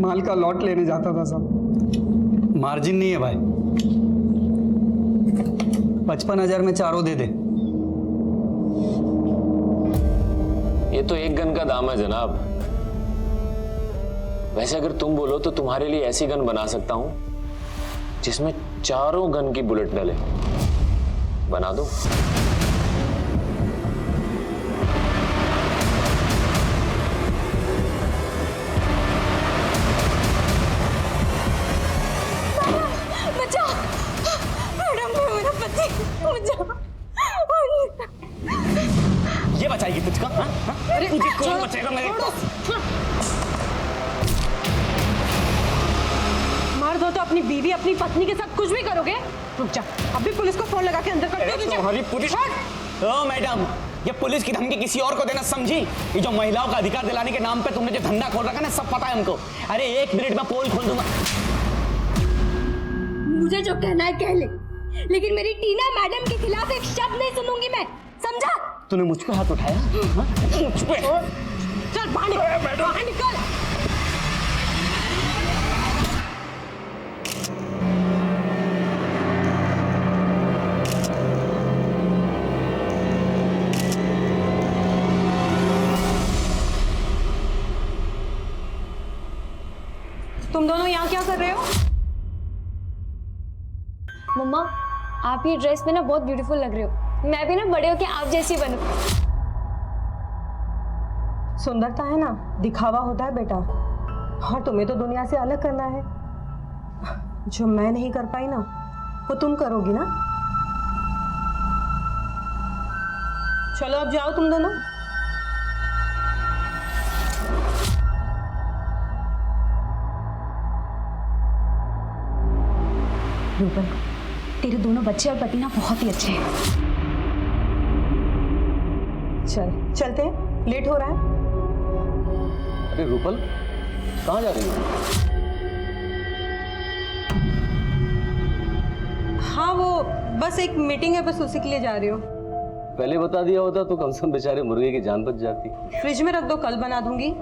माल का लॉट लेने जाता था सब। मार्जिन नहीं है भाई, 55,000 में चारों दे दे। ये तो एक गन का दाम है जनाब। वैसे अगर तुम बोलो तो तुम्हारे लिए ऐसी गन बना सकता हूं जिसमें चारों गन की बुलेट डले। बना दो। बचाओ मैडम, मेरा पति, बचाओ। ये बचाएगी तुझको? अरे तुझे कौन बचाएगा? मेरे मार दो तो अपनी बीवी अपनी पत्नी के साथ कुछ भी करोगे? रुक जा, अभी पुलिस को फोन लगा के अंदर कर दो। तुम्हारी पुलिस? ओ मैडम, ये पुलिस की धमकी किसी और को देना समझी? ये जो महिलाओं का अधिकार दिलाने के नाम पे तुमने जो धंधा खोल रखा ना, सब पता है हमको। अरे 1 मिनट में पोल खोल दूंगा। मुझे जो कहना है कह ले, लेकिन मेरी टीना मैडम के खिलाफ एक शब्द नहीं सुनूंगी मैं, समझा? तूने मुझ पे हाथ उठाया? मुझ पे? चल बाहर निकल, बाहर निकल। तुम दोनों यहाँ क्या कर रहे हो? मम्मा, आप ये ड्रेस में ना बहुत ब्यूटीफुल लग रहे हो। मैं भी ना बड़े होके आप जैसी बनूं। सुंदरता है ना, दिखावा होता है बेटा, और तुम्हें तो दुनिया से अलग करना है। जो मैं नहीं कर पाई ना, वो तुम करोगी ना। चलो अब जाओ तुम दोनों। रूपल, तेरे दोनों बच्चे और पति ना बहुत ही अच्छे हैं। चलते हैं, लेट हो रहा है। अरे रूपल, कहाँ जा रही हो? हाँ वो बस एक मीटिंग है, बस उसी के लिए जा रही हूँ। पहले बता दिया होता तो कम से कम बेचारे मुर्गे की जान बच जाती। फ्रिज में रख दो, कल बना दूंगी।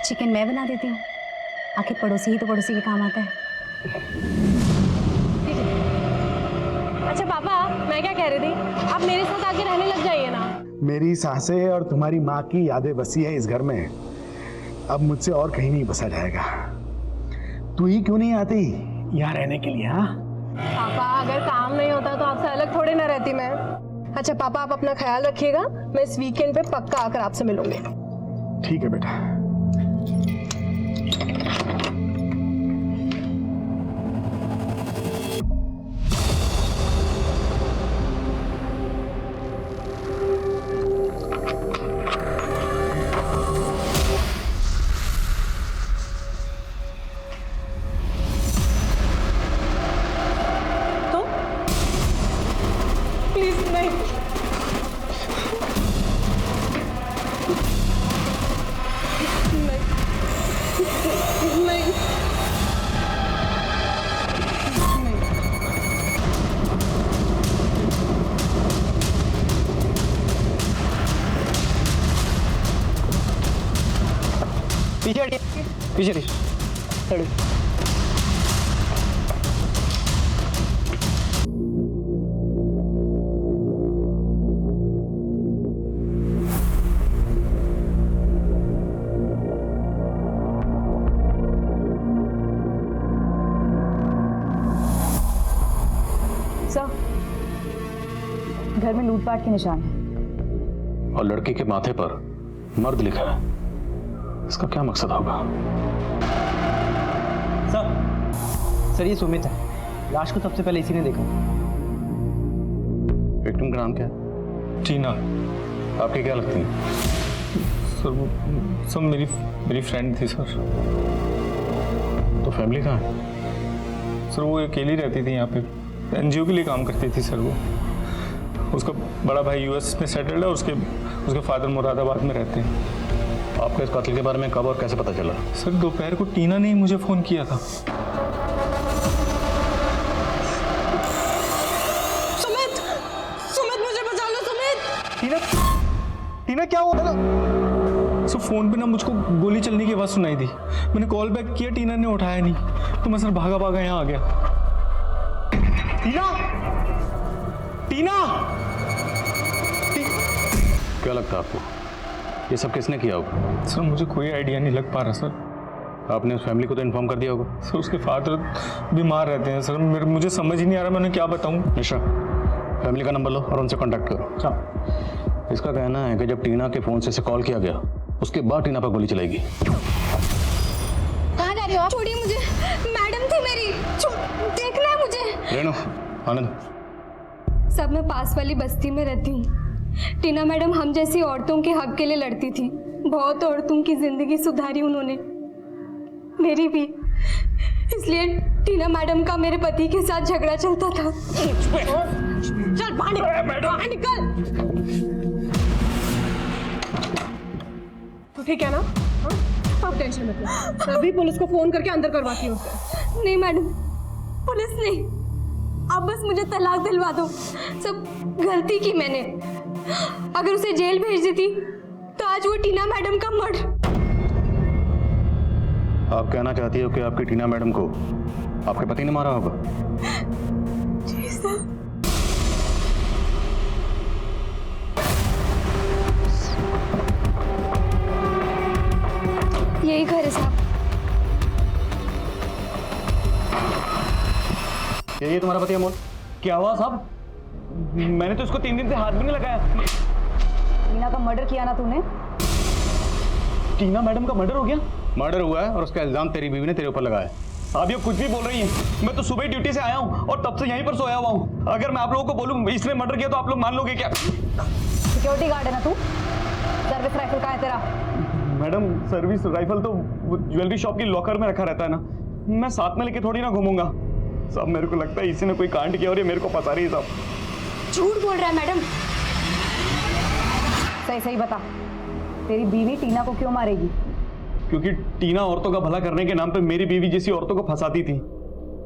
चिकन मैं बना देती हूँ, आखिर पड़ोसी ही तो पड़ोसी के काम आता है। अच्छा पापा, मैं क्या कह रही थी, आप मेरे साथ आके रहने लग जाइए ना। मेरी सांसें और तुम्हारी माँ की यादें बसी है इस घर में। अब मुझसे और कहीं नहीं बसा जाएगा। तू ही क्यों नहीं आती यहाँ रहने के लिए? हाँ पापा, अगर काम नहीं होता तो आपसे अलग थोड़ी ना रहती मैं। अच्छा पापा, आप अपना ख्याल रखिएगा, मैं इस वीकेंड पे पक्का आकर आपसे मिलूंगी। ठीक है बेटा। प्लीज नहीं, नहीं। पीछे हटिए, पीछे हटिए। घर में लूटपाट के निशान है और लड़की के माथे पर मर्द लिखा है। इसका क्या मकसद होगा? सर ये सुमित है, लाश को सबसे पहले इसी ने देखा। विक्टिम का नाम क्या है? टीना। आपकी क्या लगती है? सर वो सब मेरी फ्रेंड थी सर। तो फैमिली कहाँ है? सर वो अकेली रहती थी यहाँ पे, एनजीओ के लिए काम करती थी सर। वो उसका बड़ा भाई यूएस में सेटल्ड है, उसके फादर मुरादाबाद में रहते हैं। आपको इस कत्ल के बारे में कब और कैसे पता चला? सर दोपहर को टीना ने ही मुझे फ़ोन किया था। सुमित, सुमित मुझे बचा लो सुमित। टीना, टीना क्या हुआ? सर फ़ोन पे ना मुझको गोली चलने की आवाज़ सुनाई दी। मैंने कॉल बैक किया, टीना ने उठाया नहीं, तो मैं सर भागा भागा यहाँ आ गया। टीना, टीना, क्या लगता है आपको ये सब किसने किया होगा? सर मुझे कोई आइडिया नहीं लग पा रहा सर। आपने उस फैमिली को तो इन्फॉर्म कर दिया होगा? सर उसके फादर बीमार रहते हैं सर, मुझे समझ ही नहीं आ रहा मैं उन्हें क्या बताऊं। मिश्रा, फैमिली का नंबर लो और उनसे कांटेक्ट करो। इसका कहना है कि जब टीना के फ़ोन से कॉल किया गया उसके बाद टीना पर गोली चलाएगी। कहाँ जा रही हो आप? छोड़िए मुझे, मैडम थी मेरी, देखना है मुझे। रेणु, आनंद, सब मैं पास वाली बस्ती में रहती हूँ। टीना मैडम हम जैसी औरतों के हक के लिए लड़ती थी। बहुत औरतों की जिंदगी सुधारी उन्होंने, मेरी भी। इसलिए टीना मैडम का मेरे पति के साथ झगड़ा चलता था। चल बाहर निकल। तो ठीक है ना? हाँ? अब टेंशन मत लो, अभी पुलिस को फोन करके अंदर करवाती हूँ उसे। नहीं मैडम, पुलिस नहीं, आप बस मुझे तलाक दिलवा दो। सब गलती की मैंने। अगर उसे जेल भेज देती तो आज वो टीना मैडम का मर्डर। आप कहना चाहती हो कि आपकी टीना मैडम को आपके पति ने मारा होगा? जी सर। यही घर है साहब। ये तुम्हारा पति अमोल? क्या हुआ साहब? मैंने तो इसको 3 दिन से हाथ भी नहीं लगाया। टीना का मर्डर किया ना तूने? टीना मैडम का मर्डर हो गया? मर्डर हुआ है और उसका इल्जाम तेरी बीवी ने तेरे ऊपर लगाया है। आप ये कुछ भी बोल रही हैं। मैं तो सुबह ही ड्यूटी से आया हूँ और तब से यहीं पर सोया हुआ हूँ। अगर मैं आप लोगों को बोलूँ इसने मर्डर किया तो आप लोग मान लोगे क्या? सिक्योरिटी गार्ड है ना तू? सर्विस राइफल कहाँ है तेरा? मैडम सर्विस राइफल तो ज्वेलरी शॉप की लॉकर में रखा रहता है ना, मैं साथ में लेके थोड़ी ना घूमूंगा। साहब मेरे को लगता है इसी ने कोई कांड किया और ये मेरे को फंसा रही है साहब। झूठ बोल रहा है मैडम। सही सही बता, तेरी बीवी टीना को क्यों मारेगी? क्योंकि टीना औरतों का भला करने के नाम पे मेरी बीवी जैसी औरतों को फंसाती थी।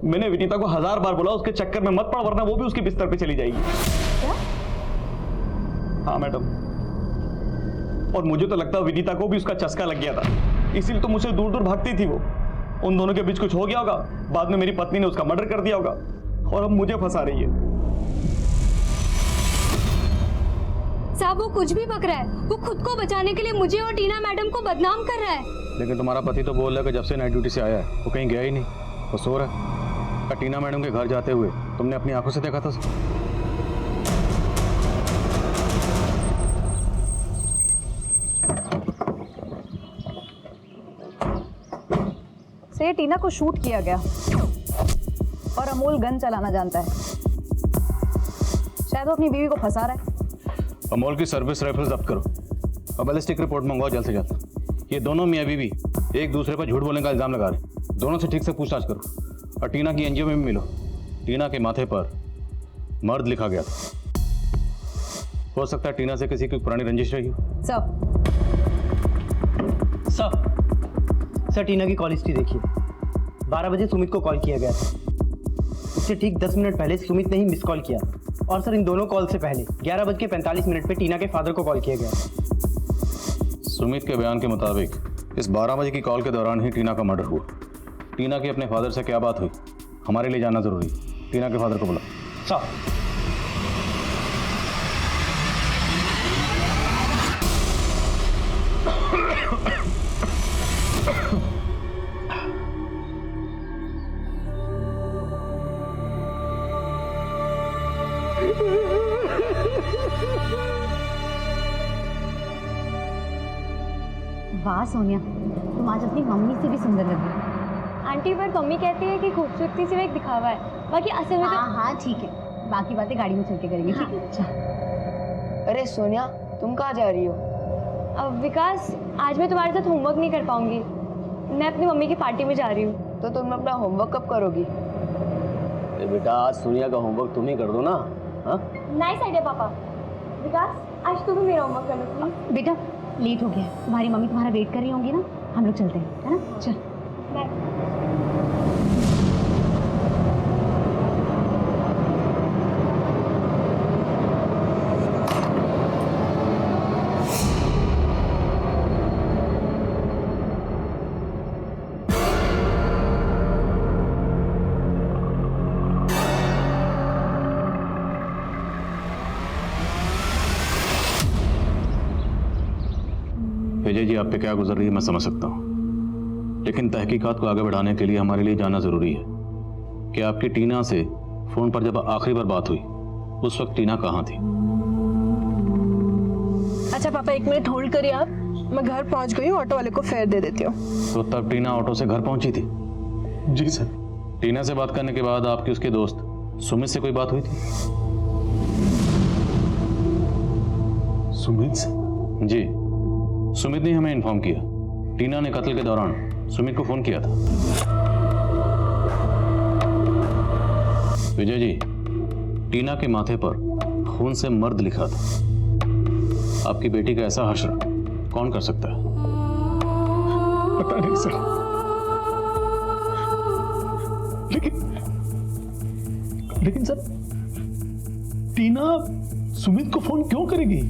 मैंने विनीता को 1000 बार बोला उसके चक्कर में मत पड़, वरना वो भी उसके बिस्तर पे चली जाएगी। क्या? हाँ मैडम, और मुझे तो लगता है विनीता को भी उसका चस्का लग गया था, इसीलिए तो मुझसे दूर दूर भागती थी वो। उन दोनों के बीच कुछ हो गया होगा, बाद में मेरी पत्नी ने उसका मर्डर कर दिया होगा और अब मुझे फंसा रही है। साहब वो कुछ भी बक रहा है, वो खुद को बचाने के लिए मुझे और टीना मैडम को बदनाम कर रहा है। लेकिन तुम्हारा पति तो बोल रहा है कि जब से नाइट ड्यूटी से आया है वो कहीं गया ही नहीं, वो सो रहा है। क्या टीना मैडम के घर जाते हुए तुमने अपनी आंखों से देखा था? से टीना को शूट किया गया और अमोल गन चलाना जानता है। शायद वो अपनी बीवी को फंसा रहा है। अमोल की सर्विस राइफल जब्त करो और बैलिस्टिक रिपोर्ट मंगवाओ जल्द से जल्द। ये दोनों मियाँ बीवी एक दूसरे पर झूठ बोलने का इल्जाम लगा रहे। दोनों से ठीक से पूछताछ करो और टीना की एनजीओ में भी मिलो। टीना के माथे पर मर्द लिखा गया था। हो सकता है टीना से किसी की पुरानी रंजिश रही हो। सर टीना की कॉल हिस्ट्री देखिए। 12 बजे सुमित को कॉल किया गया था, उससे ठीक 10 मिनट पहले सुमित ने ही मिस कॉल किया। और सर इन दोनों कॉल से पहले 11:45 पे टीना के फादर को कॉल किया गया। सुमित के बयान के मुताबिक इस 12 बजे की कॉल के दौरान ही टीना का मर्डर हुआ। टीना की अपने फादर से क्या बात हुई हमारे लिए जानना जरूरी है। टीना के फादर को बुला। सर वाह सोनिया, तुम आज अपनी मम्मी से भी सुंदर लग रही हो। आंटी पर मम्मी कहती है कि खूबसूरती सिर्फ एक दिखावा है, बाकी असल में हाँ हाँ ठीक है, बाकी बातें गाड़ी में चल के करेंगे। ठीक है अच्छा। अरे सोनिया तुम कहाँ जा रही हो? अब विकास, आज मैं तुम्हारे साथ होमवर्क नहीं कर पाऊंगी, मैं अपनी मम्मी की पार्टी में जा रही हूँ। तो तुम अपना होमवर्क कब करोगी? बेटा आज सोनिया का होमवर्क तुम ही कर दो ना। हाँ नाइस आइडिया पापा। विकास आज तू भी मेरा होमवर्क कर लो प्लीज। बेटा लेट हो गया है। तुम्हारी मम्मी तुम्हारा वेट कर रही होंगी ना, हम लोग चलते हैं, है ना? चल बाय। विजय जी, आप पे क्या गुजर रही है मैं समझ सकता हूँ, लेकिन तहकीकात को आगे बढ़ाने के लिए हमारे लिए जानना जरूरी है कि आपकी टीना से फोन पर जब आखिरी बार बात हुई उस वक्त टीना कहाँ थी? अच्छा पापा, 1 मिनट होल्ड करिए आप, मैं घर पहुंच गई हूँ, ऑटो वाले को फेयर दे देती हूँ। तो तब टीना ऑटो से घर पहुंची थी? जी सर। टीना से बात करने के बाद आपकी उसके दोस्त सुमित से कोई बात हुई थी? सुमित से? जी, सुमित ने हमें इन्फॉर्म किया टीना ने कत्ल के दौरान सुमित को फोन किया था। विजय जी, टीना के माथे पर खून से मर्द लिखा था। आपकी बेटी का ऐसा हश्र कौन कर सकता है? पता नहीं सर, लेकिन सर, टीना सुमित को फोन क्यों करेगी?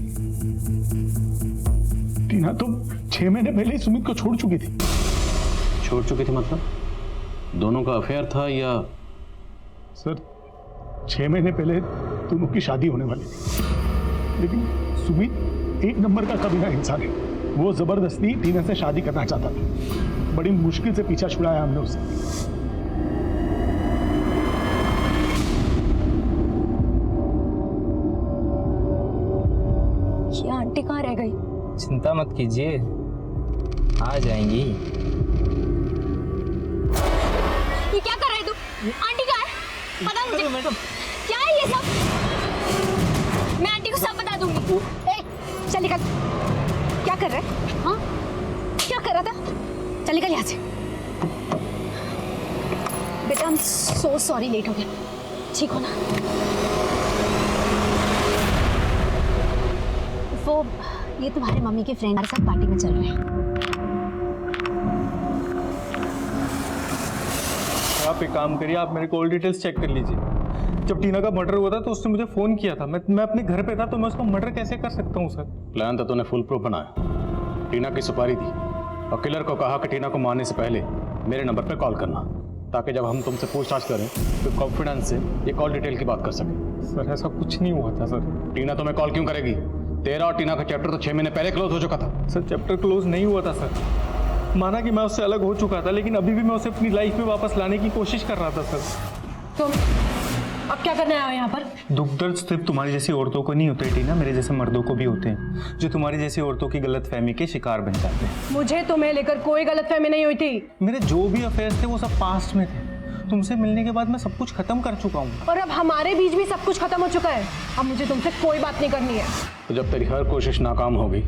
टीना तो 6 महीने पहले ही सुमित को छोड़ चुकी थी। छोड़ चुकी थी मतलब? दोनों का अफेयर था या? सर, 6 महीने पहले दोनों की शादी होने वाली थी, लेकिन सुमित 1 नंबर का कमीना इंसान है। वो जबरदस्ती टीना से शादी करना चाहता था। बड़ी मुश्किल से पीछा छुड़ाया हमने उससे। ये आंटी कहाँ रह गई? चिंता मत कीजिए, आ जाएंगी। ये क्या कर रहे तू? आंटी कहाँ है? बता मुझे। मैडम, क्या है ये सब? मैं आंटी को सब बता दूंगी। चल निकल। क्या कर रहा है? हाँ, क्या कर रहा था? चल निकल यहाँ से। बेटा, I'm so sorry, लेट हो गया। ठीक हो ना? वो ये तुम्हारे मम्मी के फ्रेंड के साथ पार्टी में चल रहे हैं। आप एक काम करिए, आप मेरे कॉल डिटेल्स चेक कर लीजिए। जब टीना का मर्डर हुआ था तो उसने मुझे फोन किया था। मैं अपने घर पे था, तो मैं उसको मर्डर कैसे कर सकता हूँ सर? प्लान तो तूने फुल प्रूफ बनाया। टीना की सुपारी दी और किलर को कहा कि टीना को मारने से पहले मेरे नंबर पे कॉल करना, ताकि जब हम तुमसे पूछताछ करें तो कॉन्फिडेंस से ये कॉल डिटेल की बात कर सकें। सर, ऐसा कुछ नहीं हुआ था सर। टीना तुम्हें कॉल क्यों करेगी? तेरा और टीना का चैप्टर तो 6 महीने पहले क्लोज हो चुका था। सर, चैप्टर क्लोज नहीं हुआ था सर। माना कि मैं उससे अलग हो चुका था, लेकिन अभी भी मैं उसे अपनी लाइफ में वापस लाने की कोशिश कर रहा था सर। तो अब क्या करने आए हो यहाँ पर? दुख दर्द सिर्फ तुम्हारी जैसी औरतों को नहीं होते टीना, मेरे जैसे मर्दों को भी होते हैं, जो तुम्हारी जैसी औरतों की गलतफहमी के शिकार बन जाते हैं। मुझे तुम्हें लेकर कोई गलतफहमी नहीं हुई थी। मेरे जो भी अफेयर्स थे वो सब पास्ट में थे। तुमसे मिलने के बाद मैं सब कुछ खत्म कर चुका हूँ। और अब हमारे बीच भी सब कुछ खत्म हो चुका है। अब मुझे तुमसे कोई बात नहीं करनी है। तो जब तेरी हर कोशिश नाकाम होगी,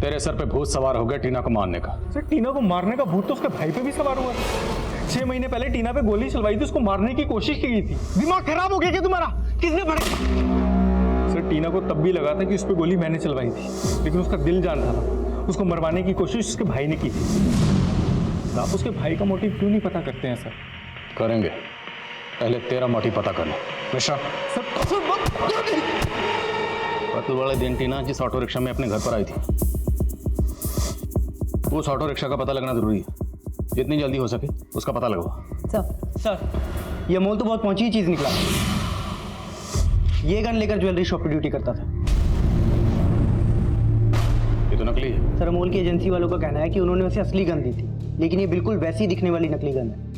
तेरे सर पे भूत सवार हो गया टीना को मारने का। सर, टीना को मारने का भूत तो उसके भाई पे भी सवार हुआ। 6 महीने पहले टीना पे गोली चलवाई थी, उसको मारने की कोशिश की गई थी। दिमाग खराब हो गया क्या तुम्हारा? किसने पढ़ा? सर, टीना को तब भी लगा था कि उस पर गोली मैंने चलवाई थी, लेकिन उसका दिल जानता था। उसको मरवाने की कोशिश उसके भाई ने की थी। आप उसके भाई का मोटिव क्यों नहीं पता करते हैं सर? करेंगे, पहले तेरा मोटिव पता करना। मिश्रा, कत्ल वाले दिन टीना जिस ऑटो रिक्शा में अपने घर पर आई थी, उस ऑटो रिक्शा का पता लगना जरूरी है। जितनी जल्दी हो सके उसका पता लगवा। सर, ये अमोल तो बहुत पहुंची चीज निकला। ये गन लेकर ज्वेलरी शॉप पे ड्यूटी करता था। ये तो नकली है। सर, अमोल की एजेंसी वालों का कहना है कि उन्होंने उसे असली गन दी थी, लेकिन ये बिल्कुल वैसी दिखने वाली नकली गन है।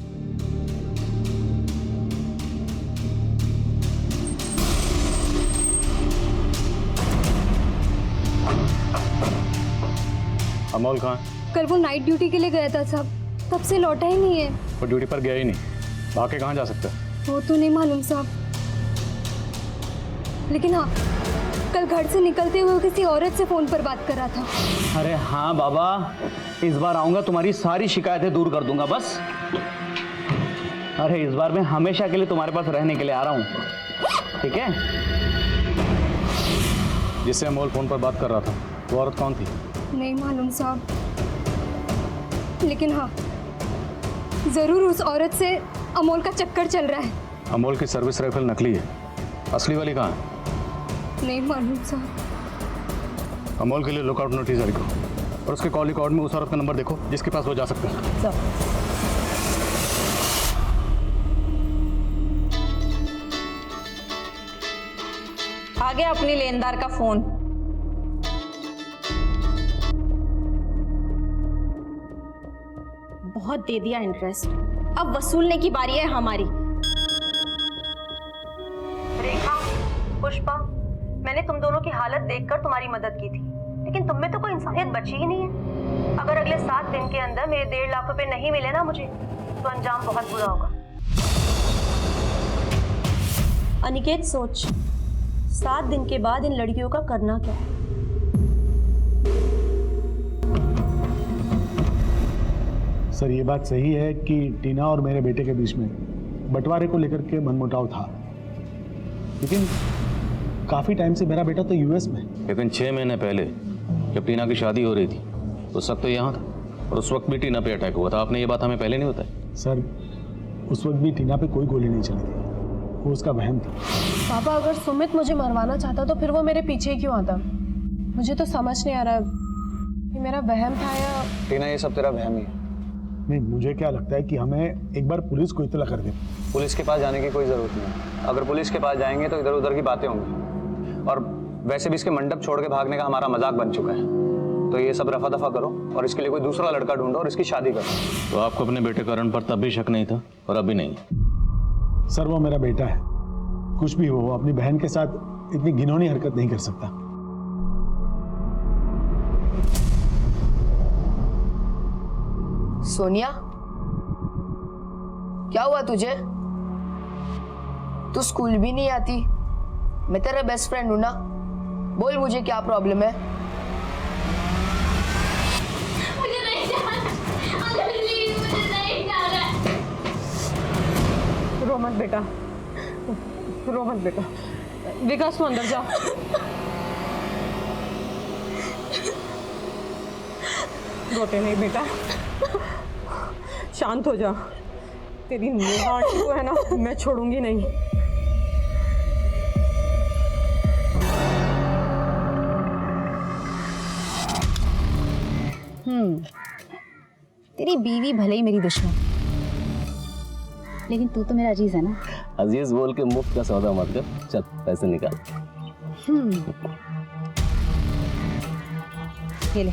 अमोल कहाँ है? कल वो नाइट ड्यूटी के लिए गया था साहब, तब से लौटा ही नहीं है। वो ड्यूटी पर गया ही नहीं, भाग के कहाँ जा सकता है? वो तो नहीं मालूम साहब, लेकिन हाँ, कल घर से निकलते हुए वो किसी औरत से फोन पर बात कर रहा था। अरे हाँ बाबा, इस बार आऊंगा, तुम्हारी सारी शिकायतें दूर कर दूंगा बस। अरे इस बार मैं हमेशा के लिए तुम्हारे पास रहने के लिए आ रहा हूँ, ठीक है? जिससे अमोल फोन पर बात कर रहा था वो औरत कौन थी? नहीं मालूम साहब, लेकिन हाँ जरूर उस औरत से अमोल का चक्कर चल रहा है। अमोल की सर्विस राइफल नकली है, असली वाली कहाँ है? नहीं मालूम साहब। अमोल के लिए लुकआउट नोटिस जारी करो और उसके कॉल रिकॉर्ड में उस औरत का नंबर देखो जिसके पास वो जा सकते हैं। आ गया अपनी लेनदार का फोन। बहुत दे दिया इंटरेस्ट, अब वसूलने की बारी है हमारी। रेखा, पुष्पा, मैंने तुम दोनों की हालत देखकर तुम्हारी मदद की थी, लेकिन तुम में तो कोई इंसानियत बची ही नहीं है। अगर अगले 7 दिन के अंदर मेरे 1.5 लाख रुपए नहीं मिले ना मुझे, तो अंजाम बहुत बुरा होगा। अनिकेत, सोच 7 दिन के बाद इन लड़कियों का करना क्या है? सर, ये बात सही है कि टीना और मेरे बेटे के बीच में बंटवारे को लेकर के मनमुटाव था, लेकिन काफी टाइम से मेरा बेटा तो यूएस में। लेकिन 6 महीने पहले जब टीना की शादी हो रही थी उस वक्त तो यहाँ था और उस वक्त भी टीना पे अटैक हुआ था। आपने ये बात हमें पहले नहीं बताई? सर, उस वक्त भी टीना पे कोई गोली नहीं चली थी, वो उसका वहम था। पापा, अगर सुमित मुझे मरवाना चाहता तो फिर वो मेरे पीछे क्यों आता? मुझे तो समझ नहीं आ रहा कि मेरा वहम था या... टीना, ये सब तेरा वहम ही है। नहीं, मुझे क्या लगता है कि हमें एक बार पुलिस को इत्तला कर दे। पुलिस के पास जाने की कोई जरूरत नहीं। अगर पुलिस के पास जाएंगे तो इधर उधर की बातें होंगी, और वैसे भी इसके मंडप छोड़ के भागने का हमारा मजाक बन चुका है। तो ये सब रफा दफा करो और इसके लिए कोई दूसरा लड़का ढूंढो और इसकी शादी करो। तो आपको अपने बेटे करण पर तब भी शक नहीं था और अभी नहीं? सर, वो मेरा बेटा है, कुछ भी हो, अपनी बहन के साथ इतनी घिनौनी हरकत नहीं कर सकता। सोनिया, क्या हुआ तुझे? तू स्कूल भी नहीं आती, मैं तेरा बेस्ट फ्रेंड हूं ना, बोल मुझे क्या प्रॉब्लम है? मुझे नहीं जाना, प्लीज मुझे नहीं जाना। रो मत बेटा, रो मत बेटा। विकास, तू अंदर जा। रोते नहीं बेटा, शांत हो जा। तेरी नेहा आंटी को है ना, मैं छोड़ूंगी नहीं। तेरी बीवी भले ही मेरी दुश्मन, लेकिन तू तो मेरा अजीज है ना। अजीज बोल के मुफ्त का सौदा मत कर, चल पैसे निकाल। ये ले।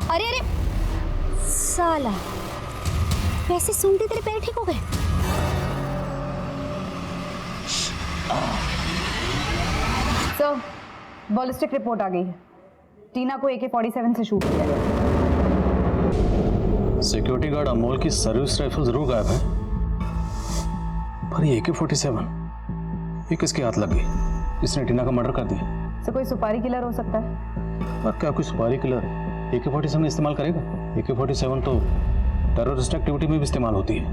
अरे अरे साला, पैसे सूंघते तेरे पैर ठीक हो गए। सर, बॉलिस्टिक रिपोर्ट आ गई है। टीना को AK-47 से शूट किया गया। सिक्योरिटी गार्ड अमोल की सर्विस राइफल जरूर गायब है, पर ये AK-47 ये किसके हाथ लग गई? इसने टीना का मर्डर कर दिया। सर, कोई सुपारी किलर हो सकता है। और क्या कोई सुपारी किलर AK-47 इस्तेमाल करेगा? AK-47 तो टेररिस्ट एक्टिविटी में भी इस्तेमाल होती है।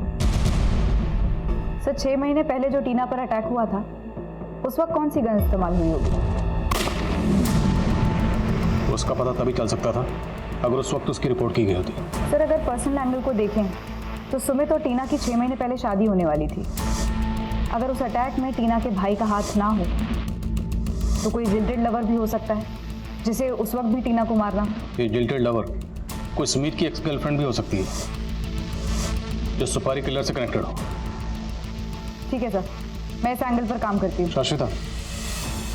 सर, 6 महीने पहले जो टीना पर अटैक हुआ था, उस वक्त कौन सी गन इस्तेमाल हुई होगी? उसका पता तभी चल सकता था अगर उस वक्त उसकी रिपोर्ट की गई होती। सर, अगर पर्सनल एंगल को देखें तो सुमित और टीना की 6 महीने पहले शादी होने वाली थी। अगर उस अटैक में टीना के भाई का हाथ ना हो तो कोई जिल्टेड लवर भी हो सकता है, जिसे उस वक्त भी टीना को मारना। ये जिल्टेड लवर कोई सुमित की एक्स गर्लफ्रेंड भी हो सकती है जो सुपारी किलर से कनेक्टेड हो। ठीक है सर, मैं इस एंगल पर काम करती हूँ। शाश्विता,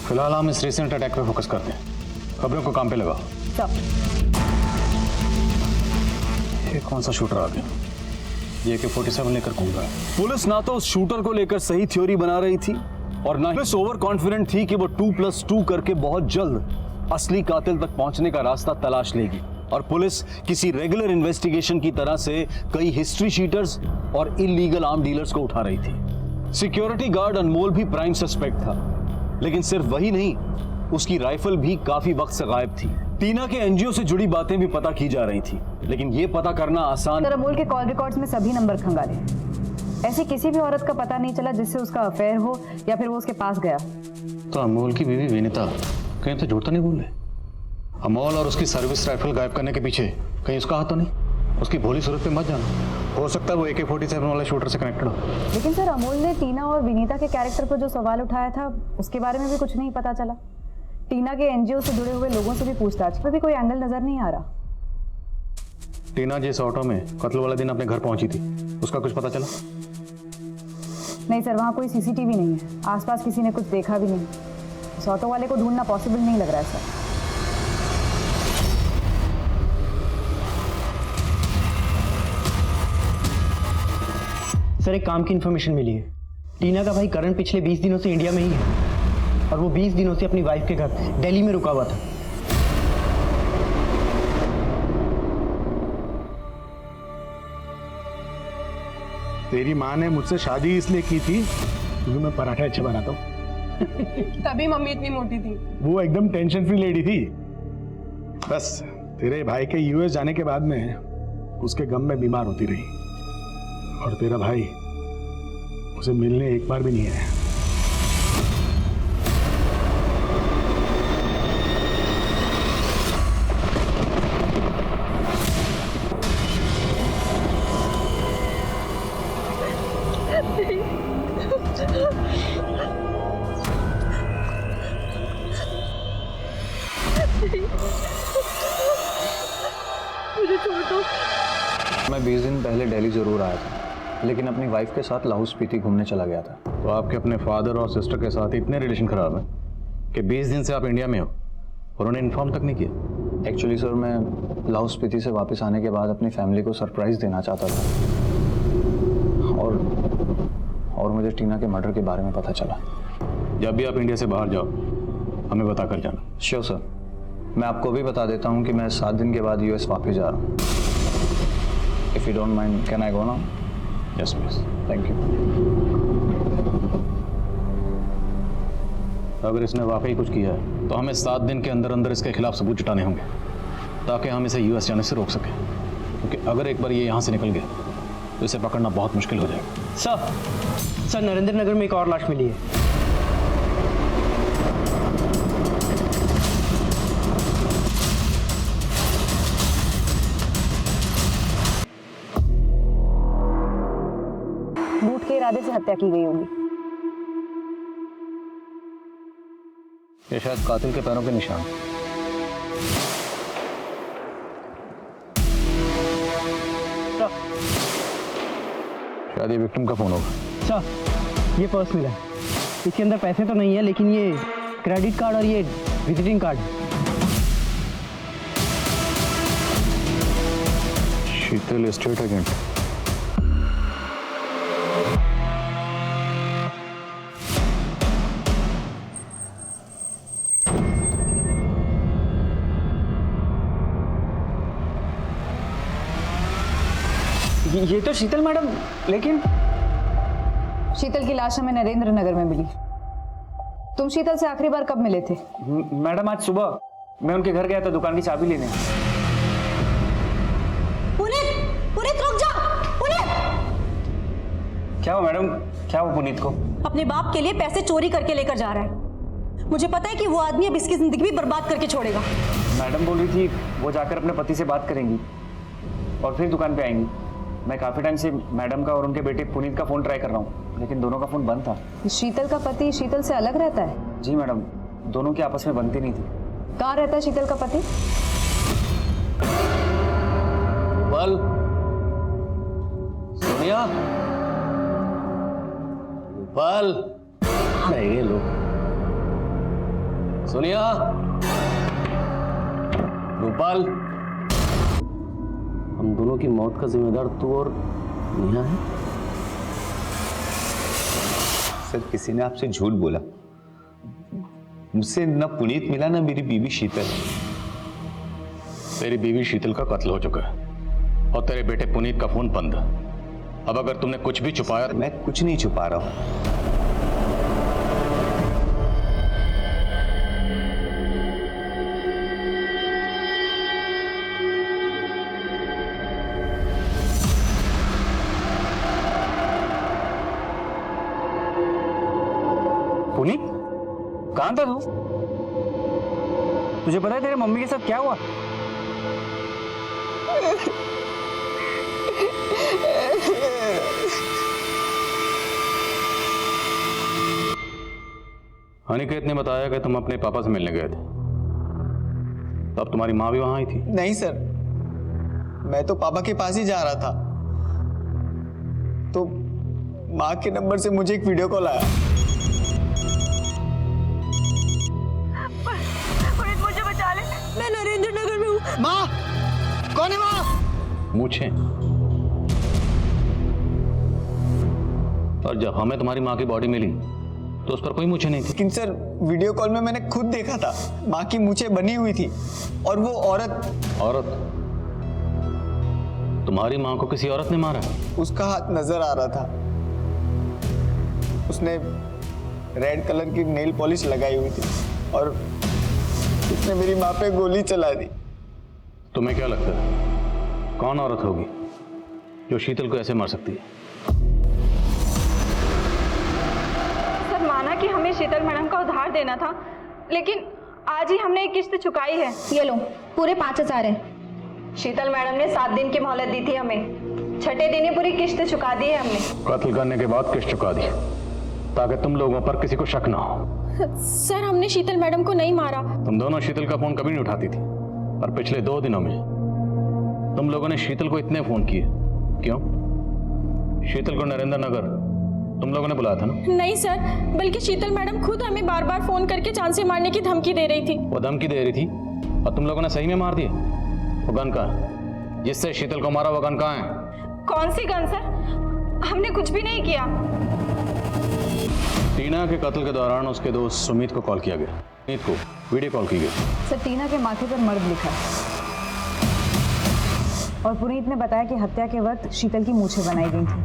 फिलहाल हम इस रिसेंट अटैक पे फोकस करते हैं, खबरों को काम पे लगाओ। सब ये कौन सा शूटर आ गया? ये AK-47 लेकर घूम रहा है। पुलिस ना तो उस शूटर को लेकर सही थ्योरी बना रही थी और ना ही पुलिस ओवर कॉन्फिडेंट थी कि वो 2+2 करके बहुत जल्द असली कातिल तक पहुंचने का रास्ता तलाश लेगी। और पुलिस किसी रेगुलर इन्वेस्टिगेशन की तरह से कई हिस्ट्री शीटर्स और इलीगल आर्म डीलर्स को उठा रही थी। सिक्योरिटी गार्ड अनमोल भी प्राइम सस्पेक्ट था, लेकिन सिर्फ वही नहीं, उसकी राइफल भी काफी वक्त से गायब थी। टीना के एनजीओ से जुड़ी बातें भी पता की जा रही थी, लेकिन ये पता करना आसान। सर, अमोल के कॉल रिकॉर्ड्स में सभी नंबर खंगाले, ऐसी किसी भी औरत का पता नहीं चला जिससे उसका अफेयर हो या फिर वो उसके पास गया। तो अमोल की बीवी विनीता कहीं तो झूठ तो नहीं बोल रहे? अमोल और उसकी सर्विस राइफल गायब करने के पीछे कहीं उसका हाथ तो नहीं? उसकी भोली सूरत पे मत जाना, हो सकता है वो AK-47 वाले शूटर से कनेक्टेड हो। लेकिन सर, अमोल ने टीना और विनीता के कैरेक्टर पर जो सवाल उठाया था उसके बारे में भी कुछ नहीं पता चला। टीना के NGO से जुड़े हुए लोगों से भी पूछताछ पर भी कोई एंगल नजर नहीं आ रहा। टीना जिस ऑटो में कत्ल वाला दिन अपने घर पहुंची थी उसका कुछ पता चला? नहीं सर, वहाँ कोई CCTV नहीं है, आसपास किसी ने कुछ देखा भी नहीं। उस ऑटो वाले को ढूंढना पॉसिबल नहीं लग रहा है सर। सर एक काम की इन्फॉर्मेशन मिली है। टीना का भाई करण पिछले 20 दिनों से इंडिया में ही है और वो 20 दिनों से अपनी वाइफ के घर दिल्ली में रुका हुआ था। तेरी माँ ने मुझसे शादी इसलिए की थी क्योंकि मैं पराठे अच्छे बनाता हूँ। तभी मम्मी इतनी मोटी थी। वो एकदम टेंशन फ्री लेडी थी। बस तेरे भाई के US जाने के बाद में उसके गम में बीमार होती रही और तेरा भाई उसे मिलने एक बार भी नहीं आया। मैं 20 दिन पहले दिल्ली जरूर आया था, लेकिन अपनी वाइफ के साथ लाहौल स्पीति घूमने चला गया था। तो आपके अपने फादर और सिस्टर के साथ इतने रिलेशन खराब है कि 20 दिन से आप इंडिया में हो और उन्हें इन्फॉर्म तक नहीं किया? एक्चुअली सर, मैं लाहौल स्पीति से वापस आने के बाद अपनी फैमिली को सरप्राइज देना चाहता था और मुझे टीना के मर्डर के बारे में पता चला। जब भी आप इंडिया से बाहर जाओ हमें बता कर जाना। Sure sir. मैं आपको भी बता देता हूँ कि मैं 7 दिन के बाद US वापस जा रहा हूँ। If you don't mind, can I go now? Yes please. Thank you. अगर इसने वाकई कुछ किया है तो हमें 7 दिन के अंदर अंदर इसके खिलाफ सबूत जुटाने होंगे ताकि हम इसे US जाने से रोक सकें, क्योंकि अगर एक बार ये यहाँ से निकल गया तो इसे पकड़ना बहुत मुश्किल हो जाएगा। सर नरेंद्र नगर में एक और लाश मिली है। लूट के इरादे से हत्या की गई होगी। ये शायद कातिल के पैरों के निशान। शायद ये विक्टिम का फोन होगा। सर ये पर्स मिला है, इसके अंदर पैसे तो नहीं है लेकिन ये क्रेडिट कार्ड और ये विजिटिंग कार्ड। शीतल स्टेट एजेंट। ये तो शीतल मैडम, लेकिन शीतल की लाश हमें नरेंद्र नगर में मिली। तुम शीतल से आखिरी बार कब मिले थे? मैडम आज सुबह मैं उनके घर गया था दुकान की चाबी लेने। पुनीत रुक जा। पुनीत! क्या हुआ मैडम? क्या हुआ पुनीत को? अपने बाप के लिए पैसे चोरी करके लेकर जा रहा है। मुझे पता है कि वो आदमी अब इसकी जिंदगी भी बर्बाद करके छोड़ेगा। मैडम बोल रही थी वो जाकर अपने पति से बात करेंगी और फिर दुकान पे आएंगी। मैं काफी टाइम से मैडम का और उनके बेटे पुनीत का फोन ट्राई कर रहा हूँ, लेकिन दोनों का फोन बंद था। शीतल का पति शीतल से अलग रहता है? जी मैडम, दोनों की आपस में बनती नहीं थी। कहाँ रहता है शीतल का पति? बल सोनिया, बल ये लो। सोनिया, रूपाल, हम दोनों की मौत का जिम्मेदार तू और नेहा है। सर किसी ने आपसे झूठ बोला। मुझसे ना पुनीत मिला ना मेरी बीवी शीतल। तेरी बीवी शीतल का कत्ल हो चुका है और तेरे बेटे पुनीत का फोन बंद। अब अगर तुमने कुछ भी छुपाया। मैं कुछ नहीं छुपा रहा हूं। शांत है तू। तुझे पता है तेरे मम्मी के साथ क्या हुआ? अनिकेत ने बताया कि तुम अपने पापा से मिलने गए थे, तब तुम्हारी माँ भी वहां आई थी? नहीं सर, मैं तो पापा के पास ही जा रहा था, तो माँ के नंबर से मुझे एक वीडियो कॉल आया। मुझे बचा ले, मैं नरेंद्र नगर में हूँ। माँ, कौन है माँ? मूछें। और जब हमें तुम्हारी माँ की बॉडी मिली तो उस पर कोई मूछें नहीं थी। लेकिन सर, वीडियो कॉल में मैंने खुद देखा था, माँ की मूछें बनी हुई थी और वो औरत तुम्हारी माँ को किसी औरत ने मारा? उसका हाथ नजर आ रहा था, उसने रेड कलर की नेल पॉलिश लगाई हुई थी और उसने मेरी माँ पे गोली चला दी। तुम्हें क्या लगता है कौन औरत होगी जो शीतल को ऐसे मार सकती है? सर, माना कि हमें शीतल मैडम का उधार देना था, लेकिन आज ही हमने एक किस्त चुकाई है। ये लो, पूरे 5,000 है। शीतल मैडम ने 7 दिन की मोहलत दी थी हमें, छठे दिन ही पूरी किस्त चुका दी है हमने। कत्ल करने के बाद किस्त चुका दी ताकि तुम लोगों पर किसी को शक ना हो। सर, हमने शीतल मैडम को नहीं मारा। तुम दोनों शीतल का फोन कभी नहीं उठाती थी, और पिछले 2 दिनों में तुम लोगों ने शीतल को इतने फोन किए क्यों? शीतल को नरेंद्र नगर तुम लोगों ने बुलाया था ना? नहीं सर, बल्कि शीतल मैडम खुद हमें बार बार फोन करके जान से मारने की धमकी दे रही थी। वो धमकी दे रही थी और तुम लोगों ने सही में मार दिया? वो गन कहाँ है जिससे शीतल को मारा? वो गन कहाँ है? कौन सी गन सर? हमने कुछ भी नहीं किया। टीना के कत्ल के दौरान उसके दोस्त सुमित को कॉल किया गया, सुमित को वीडियो कॉल की गई। सर, टीना के माथे पर मर्द लिखा है और पुनीत ने बताया कि हत्या के वक्त शीतल की मूछें बनाई गई थी,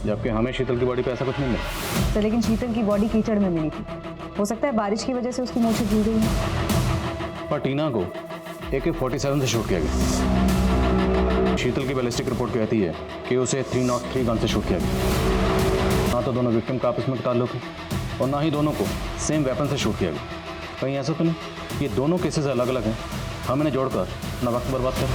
जबकि हमें शीतल की बॉडी पे ऐसा कुछ नहीं मिला। सर, लेकिन शीतल की बॉडी कीचड़ में मिली थी। हो सकता है बारिश की वजह से उसकी मूछें धुल गई हैं। पर टीना को AK-47 से शूट किया गया। शीतल की बैलिस्टिक रिपोर्ट कहती है कि उसे 303 गन से शूट किया गया। ना तो दोनों विक्टिम का आपस में ताल्लुक है और ना ही दोनों को सेम वेपन से शूट किया गया। कहीं ऐसा तो नहीं ये दोनों केसेस अलग अलग हैं, हम इन्हें जोड़कर अपना वक्त बर्बाद करें?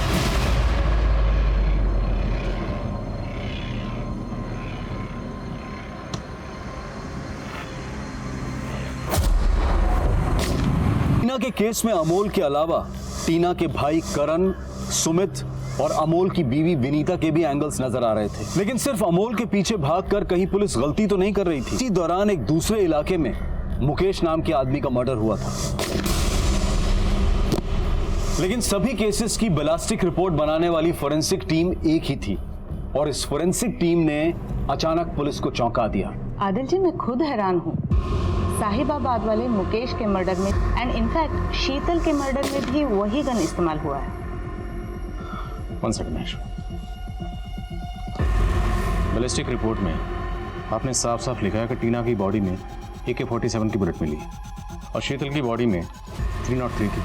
टीना के केस में अमोल के अलावा टीना के भाई करण, सुमित और अमोल की बीवी विनीता के भी एंगल्स नजर आ रहे थे, लेकिन सिर्फ अमोल के पीछे भागकर कहीं पुलिस गलती तो नहीं कर रही थी। इसी दौरान एक दूसरे इलाके में मुकेश नाम के आदमी का मर्डर हुआ था, लेकिन सभी केसेस की बैलिस्टिक रिपोर्ट बनाने वाली फोरेंसिक टीम एक ही थी और इस फोरेंसिक टीम ने अचानक पुलिस को चौंका दिया। आदिल जी, मैं खुद हैरान हूँ। साहिबाबाद वाले मुकेश के मर्डर में एंड इनफैक्ट शीतल के मर्डर में भी वही गन इस्तेमाल हुआ है। One second Mahesh, ballistic report में आपने साफ साफ लिखा है कि टीना की बॉडी में AK-47 की बुलेट मिली और शीतल की बॉडी में 303 की,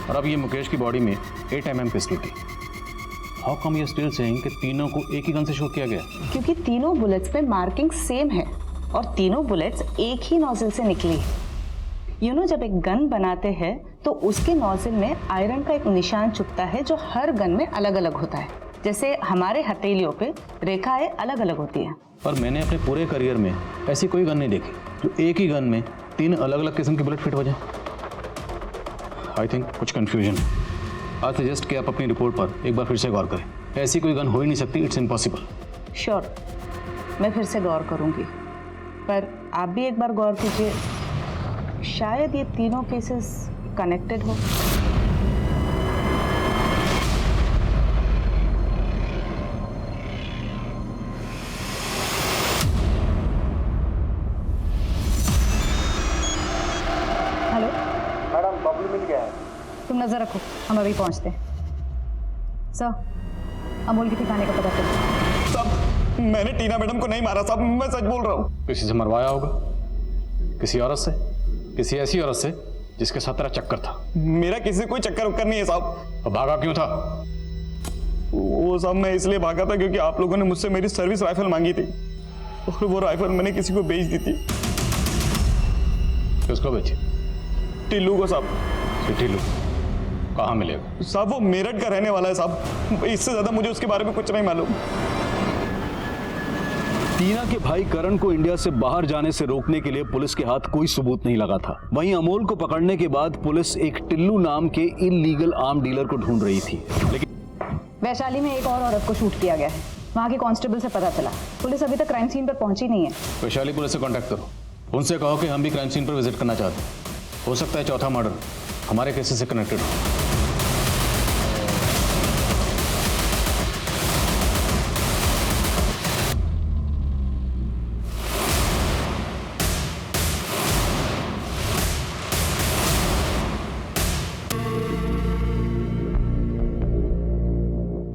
और अब ये मुकेश की बॉडी में 8mm पिस्टल की। How come you still saying कि तीनों को एक ही गन से शूट किया गया? क्योंकि तीनों बुलेट्स पे मार्किंग सेम है और तीनों बुलेट्स एक ही नोजल से निकली है। यू नो, जब एक गन बनाते हैं तो उसके नोजल में आयरन का एक निशान चुभता है जो हर गन में अलग अलग होता है। जैसे हमारे हथेलियों पे रेखाएं अलग अलग होती हैं। पर मैंने अपने पूरे करियर में ऐसी कोई गन नहीं देखी जो एक ही गन में 3 अलग अलग किस्म की बुलेट फिट हो जाए। आई थिंक कुछ कंफ्यूजन है। आई सजेस्ट कि आप अपनी रिपोर्ट पर एक बार फिर से गौर करें। ऐसी कोई गन हो ही नहीं सकती, इट्स इम्पॉसिबल। श्योर, मैं फिर से गौर करूंगी, पर आप भी एक बार गौर कीजिए, शायद ये तीनों केसेस कनेक्टेड हो। हेलो मैडम, बबलू मिल गया है। तुम नजर रखो, हम अभी पहुंचते हैं। सर, अमोल के ठिकाने का पता करो। साहब, मैंने टीना मैडम को नहीं मारा साहब, मैं सच बोल रहा हूँ। किसी से मरवाया होगा, किसी औरत से, किसी ऐसी औरत से जिसके साथ तेरा चक्कर था। मेरा किसी से कोई चक्कर उक्कर नहीं है साहब। तो भागा क्यों था? वो साहब, मैं इसलिए भागा था क्योंकि आप लोगों ने मुझसे मेरी सर्विस राइफल मांगी थी और वो राइफल मैंने किसी को बेच दी थी। किसको बेची? टिल्लू को साहब। टिल्लू कहाँ मिलेगा? साहब वो मेरठ का रहने वाला है साहब, इससे ज्यादा मुझे उसके बारे में कुछ नहीं मालूम। टीना के भाई करण को इंडिया से बाहर जाने से रोकने के लिए पुलिस के हाथ कोई सबूत नहीं लगा था। वहीं अमोल को पकड़ने के बाद पुलिस एक टिल्लू नाम के इल्लीगल आर्म डीलर को ढूंढ रही थी, लेकिन वैशाली में एक और औरत को शूट किया गया है। वहाँ के कांस्टेबल से पता चला पुलिस अभी तक क्राइम सीन पर पहुंची नहीं है। वैशाली पुलिस से कांटेक्ट करो, उनसे कहो कि हम भी क्राइम सीन पर विजिट करना चाहते हैं। हो सकता है चौथा मर्डर हमारे केसेस से कनेक्टेड हो।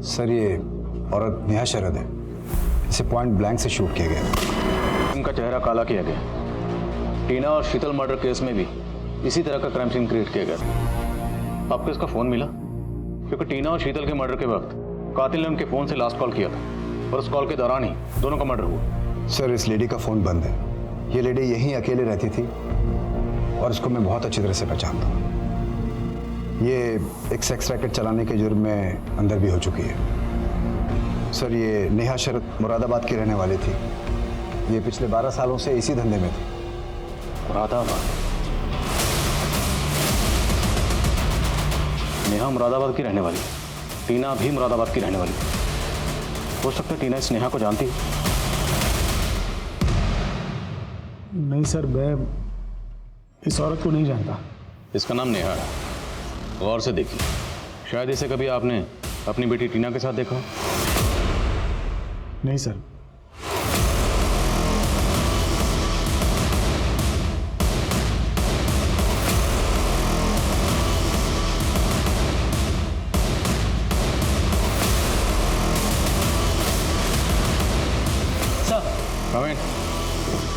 सर ये औरत नेहा शरद है, इसे पॉइंट ब्लैंक से शूट किया गया। उनका चेहरा काला किया गया। टीना और शीतल मर्डर केस में भी इसी तरह का क्राइम सीन क्रिएट किया गया। आपको इसका फोन मिला? क्योंकि टीना और शीतल के मर्डर के वक्त कातिल ने उनके फोन से लास्ट कॉल किया था और उस कॉल के दौरान ही दोनों का मर्डर हुआ। सर इस लेडी का फोन बंद है। ये लेडी यहीं अकेले रहती थी और इसको मैं बहुत अच्छी तरह से पहचानता हूँ। ये एक सेक्स रैकेट चलाने के जुर्म में अंदर भी हो चुकी है। सर ये नेहा शरद मुरादाबाद की रहने वाली थी। ये पिछले 12 सालों से इसी धंधे में थी। मुरादाबाद? नेहा मुरादाबाद की रहने वाली, टीना भी मुरादाबाद की रहने वाली। हो सकता है टीना इस नेहा को जानती। नहीं सर, मैं इस औरत को नहीं जानता। इसका नाम नेहा है, गौर से देखिए। शायद इसे कभी आपने अपनी बेटी टीना के साथ देखा। नहीं सर।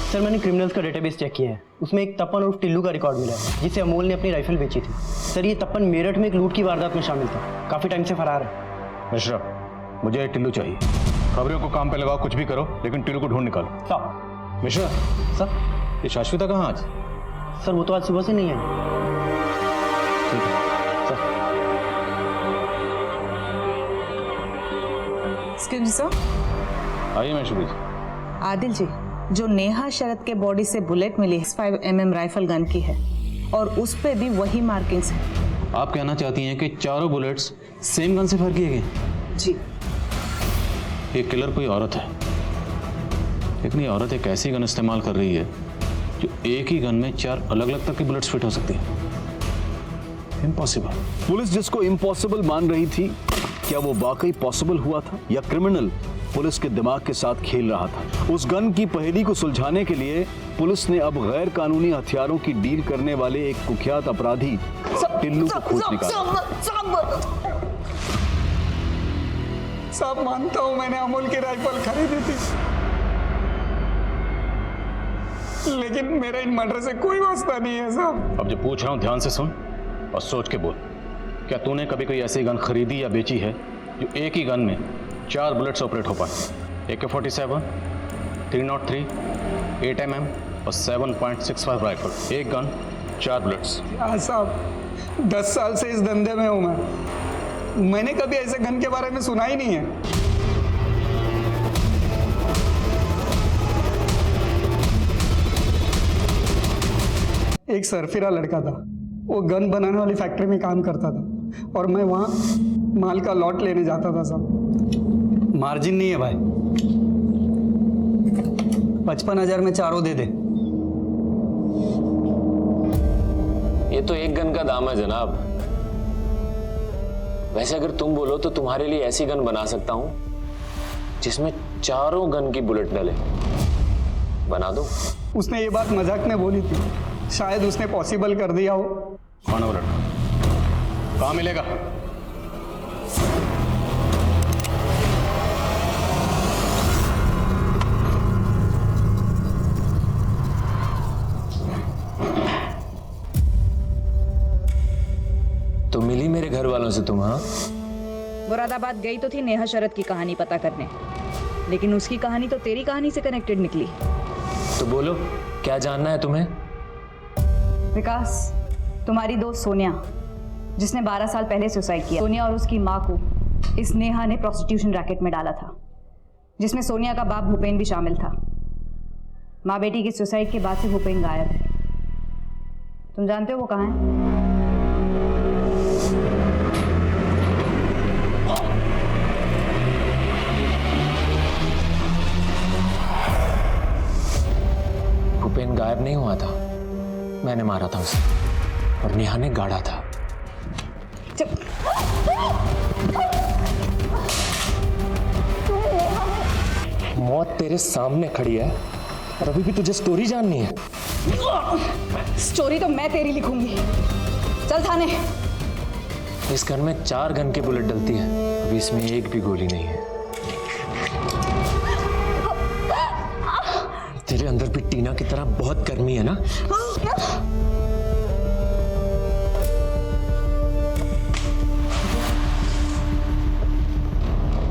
सर मैंने क्रिमिनल्स का डेटाबेस चेक किया है, उसमें एक तपन और टिल्लू का रिकॉर्ड मिला है जिसे अमोल ने अपनी राइफल बेची थी। सर ये तपन मेरठ में एक लूट की वारदात में शामिल था, काफी टाइम से फरार है। मिश्रा, मुझे ये टिल्लू चाहिए। खबरों को काम पे लगाओ, कुछ भी करो, लेकिन टिल्लू को ढूंढ निकालो। सर। मिश्रा सर, ये शाश्विता कहाँ आज? सर वो तो आज सुबह से नहीं है। ठीक है सर। Excuse me sir. आइए मैशूरी जी। आदिल जी, जो नेहा शरद के बॉडी से बुलेट मिली 5mm राइफल गन की है और उस पे भी वही मार्किंग्स है। आप कहना चाहती हैं कि चारों बुलेट्स सेम गन से फायर किए गए? जी। ये किलर कोई औरत है, लेकिन ये औरत एक ऐसी गन इस्तेमाल कर रही है जो एक ही गन में 4 अलग अलग तरह की बुलेट्स फिट हो सकती है। इम्पॉसिबल। पुलिस जिसको इम्पॉसिबल मान रही थी, क्या वो वाकई पॉसिबल हुआ था या क्रिमिनल पुलिस के दिमाग के साथ खेल रहा था? उस गन की पहेली को सुलझाने के लिए पुलिस ने अब गैर कानूनी हथियारों की डील करने वाले एक कुख्यात अपराधी टिल्लू को खोज निकाला। साहब मानता हूं मैंने अमोल की राइफल खरीदी थी, लेकिन मेरा इन मर्डर से कोई वास्ता नहीं है साहब। अब जो पूछ रहा हूं ध्यान से सुन और सोच के बोल। क्या तूने कभी कोई ऐसी गन खरीदी या बेची है जो एक ही गन में 4 बुलेट्स ऑपरेट हो पाए? AK-47, 303, 8mm और 7.65 राइफल। एक गन 4 बुलेट्स। हाँ साहब, 10 साल से इस धंधे में हूं मैंने कभी ऐसे गन के बारे में सुना ही नहीं है। एक सरफिरा लड़का था, वो गन बनाने वाली फैक्ट्री में काम करता था और मैं वहाँ माल का लॉट लेने जाता था साहब। मार्जिन नहीं है भाई, 55,000 में चारों दे दे। ये तो एक गन का दाम है जनाब। वैसे अगर तुम बोलो तो तुम्हारे लिए ऐसी गन बना सकता हूं जिसमें चारों गन की बुलेट डले। बना दो। उसने ये बात मजाक में बोली थी, शायद उसने पॉसिबल कर दिया हो। कौन है वो लड़का? कहाँ मिलेगा? तो मिली मेरे घर वालों से तुम? हाँ, मुरादाबाद गई तो थी नेहा शरद की कहानी पता करने, लेकिन उसकी कहानी तो तेरी कहानी से कनेक्टेड निकली। तो बोलो क्या जानना है तुम्हें? विकास, तुम्हारी दोस्त सोनिया जिसने 12 साल पहले सुसाइड किया, सोनिया और उसकी माँ को इस नेहा ने प्रोस्टिट्यूशन रैकेट में डाला था, जिसमें सोनिया का बाप भूपेन भी शामिल था। माँ बेटी की सुसाइड के बाद से भूपेन गायब है। तुम जानते हो वो कहाँ है? भूपेन गायब नहीं हुआ था, मैंने मारा था उसे और नेहा ने गाड़ा था। मौत तेरे सामने खड़ी है और अभी भी तुझे स्टोरी जाननी है। स्टोरी तो मैं तेरी लिखूंगी। चल थाने। इस गन में 4 गन की बुलेट डलती है, अभी इसमें एक भी गोली नहीं है। तेरे अंदर भी टीना की तरह बहुत गर्मी है ना?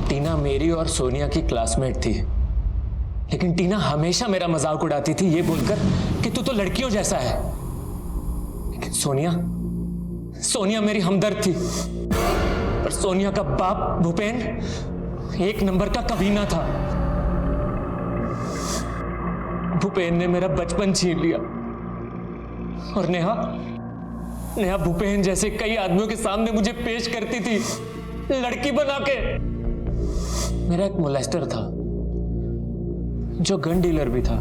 टीना मेरी और सोनिया की क्लासमेट थी, लेकिन टीना हमेशा मेरा मजाक उड़ाती थी ये बोलकर कि तू तो लड़कियों जैसा है। लेकिन सोनिया मेरी हमदर्द थी, पर सोनिया का बाप भूपेन 1 नंबर का कमीना था। भूपेन ने मेरा बचपन छीन लिया और नेहा भूपेन जैसे कई आदमियों के सामने मुझे पेश करती थी लड़की बना के। मेरा एक मोलेस्टर था जो गन डीलर भी था,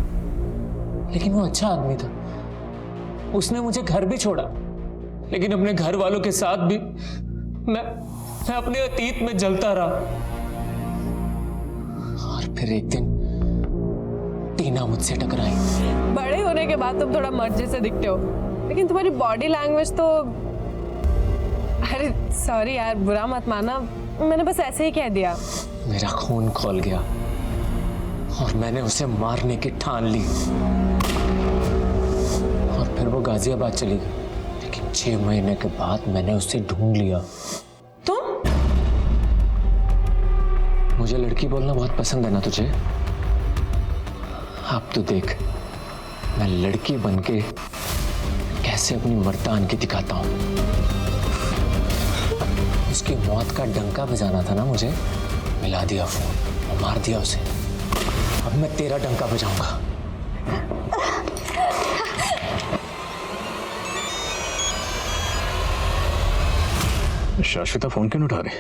लेकिन वो अच्छा आदमी था। उसने मुझे घर भी छोड़ा, लेकिन अपने घर वालों के साथ भी मैं अपने अतीत में जलता रहा। और फिर एक दिन टीना मुझसे टकराई। बड़े होने के बाद तुम थोड़ा मर्द जैसे दिखते हो, लेकिन तुम्हारी बॉडी लैंग्वेज तो... अरे सॉरी यार, बुरा मत माना, मैंने बस ऐसे ही कह दिया। मेरा खून खौल गया और मैंने उसे मारने की ठान ली और फिर वो गाजियाबाद चली गई। लेकिन 6 महीने के बाद मैंने उसे ढूंढ लिया। तुम? मुझे लड़की बोलना बहुत पसंद है ना तुझे? अब तो देख मैं लड़की बनके कैसे अपनी मर्दानगी दिखाता हूं। उसकी मौत का डंका बजाना था ना मुझे, मिला दिया फोन और मार दिया उसे। अब मैं तेरा डंका बजाऊंगा। शाश्विता फोन क्यों नहीं उठा रही?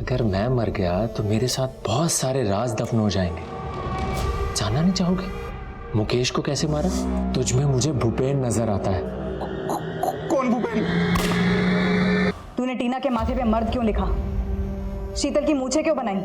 अगर मैं मर गया तो मेरे साथ बहुत सारे राज दफन हो जाएंगे। जानना नहीं चाहोगे मुकेश को कैसे मारा? तुझ में मुझे भूपेन नजर आता है। कौन भूपेन? तूने टीना के माथे पे मर्द क्यों लिखा? शीतल की मूछें क्यों बनाई?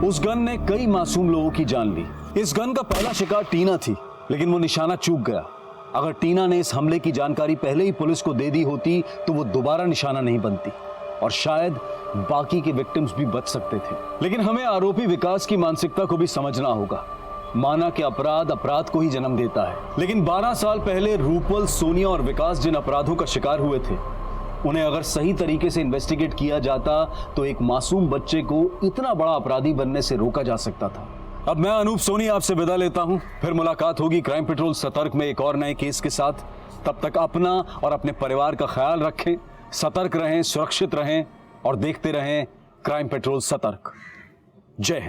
उस गन ने कई मासूम लोगों की जान ली। इस गन का पहला शिकार टीना थी, लेकिन वो निशाना चूक गया। अगर टीना ने इस हमले की जानकारी पहले ही पुलिस को दे दी होती तो वो दोबारा निशाना नहीं बनती और शायद बाकी के विक्टिम्स भी बच सकते थे। लेकिन हमें आरोपी विकास की मानसिकता को भी समझना होगा। माना कि अपराध को ही जन्म देता है, लेकिन 12 साल पहले रूपल, सोनिया और विकास जिन अपराधों का शिकार हुए थे, उन्हें अगर सही तरीके से इन्वेस्टिगेट किया जाता तो एक मासूम बच्चे को इतना बड़ा अपराधी बनने से रोका जा सकता था। अब मैं अनूप सोनी आपसे विदा लेता हूं, फिर मुलाकात होगी क्राइम पेट्रोल सतर्क में एक और नए केस के साथ। तब तक अपना और अपने परिवार का ख्याल रखें, सतर्क रहें, सुरक्षित रहें और देखते रहें क्राइम पेट्रोल सतर्क। जय हिंद।